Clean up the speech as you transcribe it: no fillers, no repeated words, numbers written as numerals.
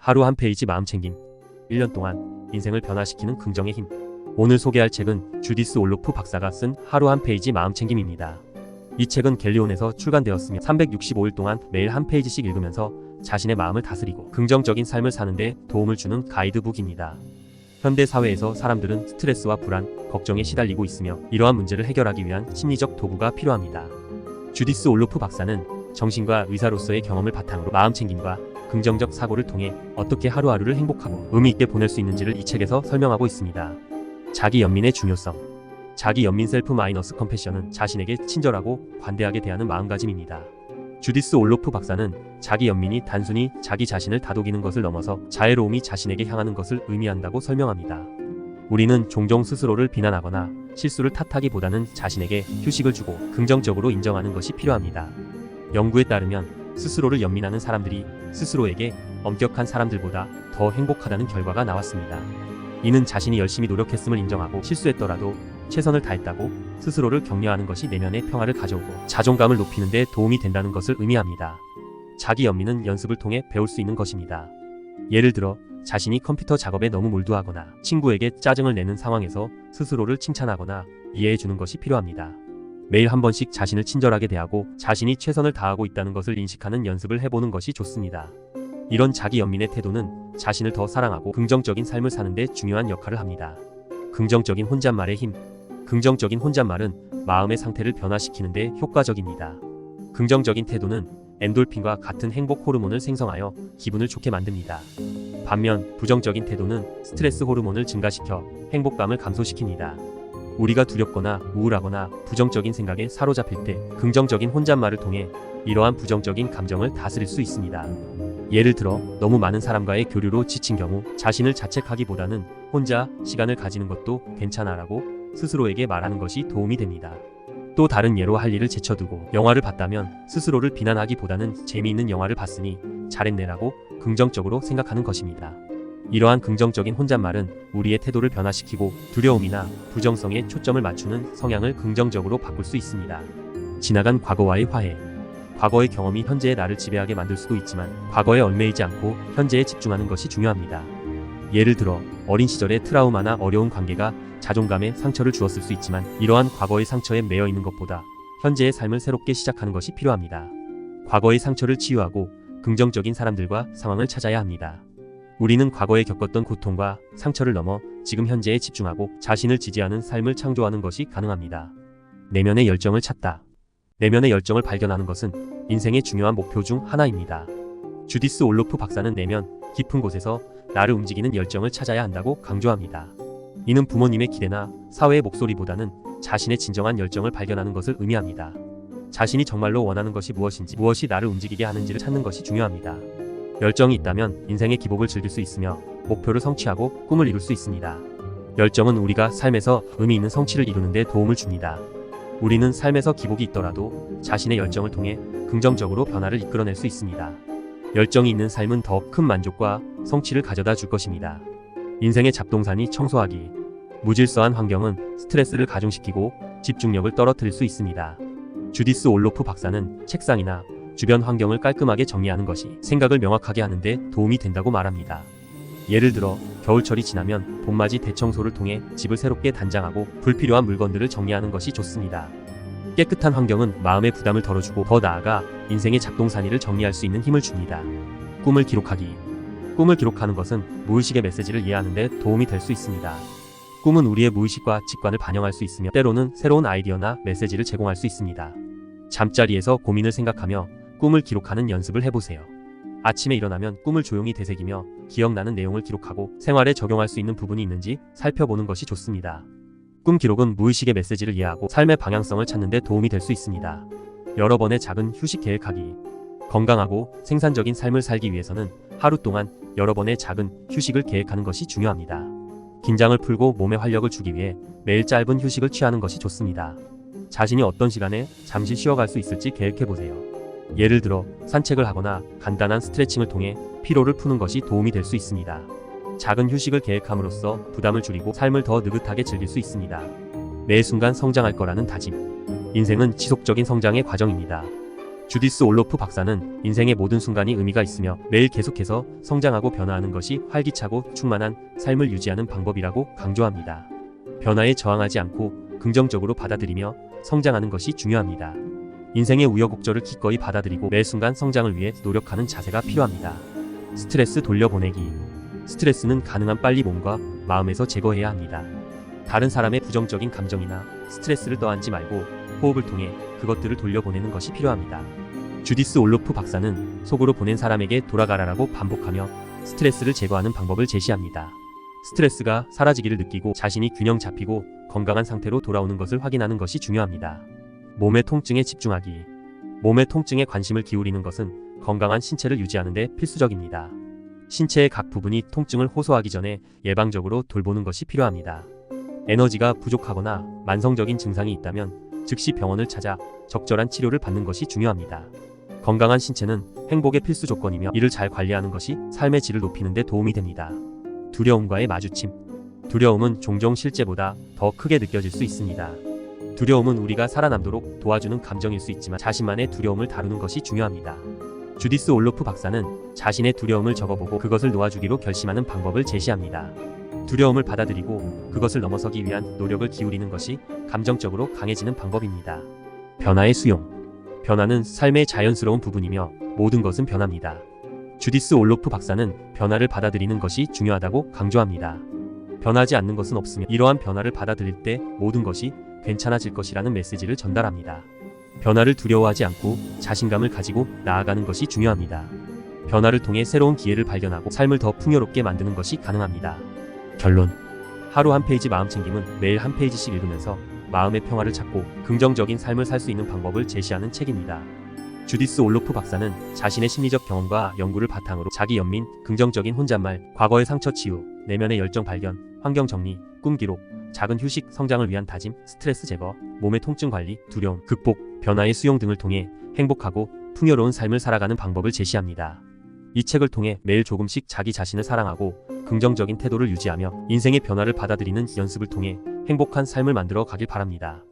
하루 한 페이지 마음챙김. 1년 동안 인생을 변화시키는 긍정의 힘. 오늘 소개할 책은 주디스 올로프 박사가 쓴 하루 한 페이지 마음챙김입니다. 이 책은 갤리온에서 출간되었으며 365일 동안 매일 한 페이지씩 읽으면서 자신의 마음을 다스리고 긍정적인 삶을 사는 데 도움을 주는 가이드북입니다. 현대 사회에서 사람들은 스트레스와 불안, 걱정에 시달리고 있으며 이러한 문제를 해결하기 위한 심리적 도구가 필요합니다. 주디스 올로프 박사는 정신과 의사로서의 경험을 바탕으로 마음챙김과 긍정적 사고를 통해 어떻게 하루하루를 행복하고 의미 있게 보낼 수 있는지를 이 책에서 설명하고 있습니다. 자기 연민의 중요성. 자기 연민 셀프 마이너스 컴패션은 자신에게 친절하고 관대하게 대하는 마음가짐입니다. 주디스 올로프 박사는 자기 연민이 단순히 자기 자신을 다독이는 것을 넘어서 자애로움이 자신에게 향하는 것을 의미한다고 설명합니다. 우리는 종종 스스로를 비난하거나 실수를 탓하기보다는 자신에게 휴식을 주고 긍정적으로 인정하는 것이 필요합니다. 연구에 따르면 스스로를 연민하는 사람들이 스스로에게 엄격한 사람들보다 더 행복하다는 결과가 나왔습니다. 이는 자신이 열심히 노력했음을 인정하고 실수했더라도 최선을 다했다고 스스로를 격려하는 것이 내면의 평화를 가져오고 자존감을 높이는 데 도움이 된다는 것을 의미합니다. 자기 연민은 연습을 통해 배울 수 있는 것입니다. 예를 들어 자신이 컴퓨터 작업에 너무 몰두하거나 친구에게 짜증을 내는 상황에서 스스로를 칭찬하거나 이해해 주는 것이 필요합니다. 매일 한 번씩 자신을 친절하게 대하고 자신이 최선을 다하고 있다는 것을 인식하는 연습을 해보는 것이 좋습니다. 이런 자기 연민의 태도는 자신을 더 사랑하고 긍정적인 삶을 사는 데 중요한 역할을 합니다. 긍정적인 혼잣말의 힘. 긍정적인 혼잣말은 마음의 상태를 변화시키는 데 효과적입니다. 긍정적인 태도는 엔돌핀과 같은 행복 호르몬을 생성하여 기분을 좋게 만듭니다. 반면 부정적인 태도는 스트레스 호르몬을 증가시켜 행복감을 감소시킵니다. 우리가 두렵거나 우울하거나 부정적인 생각에 사로잡힐 때 긍정적인 혼잣말을 통해 이러한 부정적인 감정을 다스릴 수 있습니다. 예를 들어 너무 많은 사람과의 교류로 지친 경우 자신을 자책하기보다는 혼자 시간을 가지는 것도 괜찮아라고 스스로에게 말하는 것이 도움이 됩니다. 또 다른 예로 할 일을 제쳐두고 영화를 봤다면 스스로를 비난하기보다는 재미있는 영화를 봤으니 잘했네라고 긍정적으로 생각하는 것입니다. 이러한 긍정적인 혼잣말은 우리의 태도를 변화시키고 두려움이나 부정성에 초점을 맞추는 성향을 긍정적으로 바꿀 수 있습니다. 지나간 과거와의 화해. 과거의 경험이 현재의 나를 지배하게 만들 수도 있지만 과거에 얽매이지 않고 현재에 집중하는 것이 중요합니다. 예를 들어 어린 시절의 트라우마나 어려운 관계가 자존감에 상처를 주었을 수 있지만 이러한 과거의 상처에 매여 있는 것보다 현재의 삶을 새롭게 시작하는 것이 필요합니다. 과거의 상처를 치유하고 긍정적인 사람들과 상황을 찾아야 합니다. 우리는 과거에 겪었던 고통과 상처를 넘어 지금 현재에 집중하고 자신을 지지하는 삶을 창조하는 것이 가능합니다. 내면의 열정을 찾다. 내면의 열정을 발견하는 것은 인생의 중요한 목표 중 하나입니다. 주디스 올로프 박사는 내면 깊은 곳에서 나를 움직이는 열정을 찾아야 한다고 강조합니다. 이는 부모님의 기대나 사회의 목소리보다는 자신의 진정한 열정을 발견하는 것을 의미합니다. 자신이 정말로 원하는 것이 무엇인지, 무엇이 나를 움직이게 하는지를 찾는 것이 중요합니다. 열정이 있다면 인생의 기복을 즐길 수 있으며 목표를 성취하고 꿈을 이룰 수 있습니다. 열정은 우리가 삶에서 의미 있는 성취를 이루는 데 도움을 줍니다. 우리는 삶에서 기복이 있더라도 자신의 열정을 통해 긍정적으로 변화를 이끌어낼 수 있습니다. 열정이 있는 삶은 더 큰 만족과 성취를 가져다 줄 것입니다. 인생의 잡동사니 청소하기. 무질서한 환경은 스트레스를 가중시키고 집중력을 떨어뜨릴 수 있습니다. 주디스 올로프 박사는 책상이나 주변 환경을 깔끔하게 정리하는 것이 생각을 명확하게 하는데 도움이 된다고 말합니다. 예를 들어 겨울철이 지나면 봄맞이 대청소를 통해 집을 새롭게 단장하고 불필요한 물건들을 정리하는 것이 좋습니다. 깨끗한 환경은 마음의 부담을 덜어주고 더 나아가 인생의 잡동사니를 정리할 수 있는 힘을 줍니다. 꿈을 기록하기. 꿈을 기록하는 것은 무의식의 메시지를 이해하는 데 도움이 될 수 있습니다. 꿈은 우리의 무의식과 직관을 반영할 수 있으며 때로는 새로운 아이디어나 메시지를 제공할 수 있습니다. 잠자리에서 고민을 생각하며 꿈을 기록하는 연습을 해보세요. 아침에 일어나면 꿈을 조용히 되새기며 기억나는 내용을 기록하고 생활에 적용할 수 있는 부분이 있는지 살펴보는 것이 좋습니다. 꿈 기록은 무의식의 메시지를 이해하고 삶의 방향성을 찾는 데 도움이 될 수 있습니다. 여러 번의 작은 휴식 계획하기. 건강하고 생산적인 삶을 살기 위해서는 하루 동안 여러 번의 작은 휴식을 계획하는 것이 중요합니다. 긴장을 풀고 몸에 활력을 주기 위해 매일 짧은 휴식을 취하는 것이 좋습니다. 자신이 어떤 시간에 잠시 쉬어갈 수 있을지 계획해보세요. 예를 들어 산책을 하거나 간단한 스트레칭을 통해 피로를 푸는 것이 도움이 될 수 있습니다. 작은 휴식을 계획함으로써 부담을 줄이고 삶을 더 느긋하게 즐길 수 있습니다. 매 순간 성장할 거라는 다짐. 인생은 지속적인 성장의 과정입니다. 주디스 올로프 박사는 인생의 모든 순간이 의미가 있으며 매일 계속해서 성장하고 변화하는 것이 활기차고 충만한 삶을 유지하는 방법이라고 강조합니다. 변화에 저항하지 않고 긍정적으로 받아들이며 성장하는 것이 중요합니다. 인생의 우여곡절을 기꺼이 받아들이고 매 순간 성장을 위해 노력하는 자세가 필요합니다. 스트레스 돌려보내기. 스트레스는 가능한 빨리 몸과 마음에서 제거해야 합니다. 다른 사람의 부정적인 감정이나 스트레스를 떠안지 말고 호흡을 통해 그것들을 돌려보내는 것이 필요합니다. 주디스 올로프 박사는 속으로 보낸 사람에게 돌아가라라고 반복하며 스트레스를 제거하는 방법을 제시합니다. 스트레스가 사라지기를 느끼고 자신이 균형 잡히고 건강한 상태로 돌아오는 것을 확인하는 것이 중요합니다. 몸의 통증에 집중하기. 몸의 통증에 관심을 기울이는 것은 건강한 신체를 유지하는 데 필수적입니다. 신체의 각 부분이 통증을 호소하기 전에 예방적으로 돌보는 것이 필요합니다. 에너지가 부족하거나 만성적인 증상이 있다면 즉시 병원을 찾아 적절한 치료를 받는 것이 중요합니다. 건강한 신체는 행복의 필수 조건이며 이를 잘 관리하는 것이 삶의 질을 높이는 데 도움이 됩니다. 두려움과의 마주침. 두려움은 종종 실제보다 더 크게 느껴질 수 있습니다. 두려움은 우리가 살아남도록 도와주는 감정일 수 있지만 자신만의 두려움을 다루는 것이 중요합니다. 주디스 올로프 박사는 자신의 두려움을 적어보고 그것을 놓아주기로 결심하는 방법을 제시합니다. 두려움을 받아들이고 그것을 넘어서기 위한 노력을 기울이는 것이 감정적으로 강해지는 방법입니다. 변화의 수용. 변화는 삶의 자연스러운 부분이며 모든 것은 변합니다. 주디스 올로프 박사는 변화를 받아들이는 것이 중요하다고 강조합니다. 변하지 않는 것은 없으며 이러한 변화를 받아들일 때 모든 것이 괜찮아질 것이라는 메시지를 전달합니다. 변화를 두려워하지 않고 자신감을 가지고 나아가는 것이 중요합니다. 변화를 통해 새로운 기회를 발견하고 삶을 더 풍요롭게 만드는 것이 가능합니다. 결론. 하루 한 페이지 마음챙김은 매일 한 페이지씩 읽으면서 마음의 평화를 찾고 긍정적인 삶을 살 수 있는 방법을 제시하는 책입니다. 주디스 올로프 박사는 자신의 심리적 경험과 연구를 바탕으로 자기 연민, 긍정적인 혼잣말, 과거의 상처 치유, 내면의 열정 발견, 환경 정리, 꿈 기록, 작은 휴식, 성장을 위한 다짐, 스트레스 제거, 몸의 통증 관리, 두려움 극복, 변화의 수용 등을 통해 행복하고 풍요로운 삶을 살아가는 방법을 제시합니다. 이 책을 통해 매일 조금씩 자기 자신을 사랑하고 긍정적인 태도를 유지하며 인생의 변화를 받아들이는 연습을 통해 행복한 삶을 만들어 가길 바랍니다.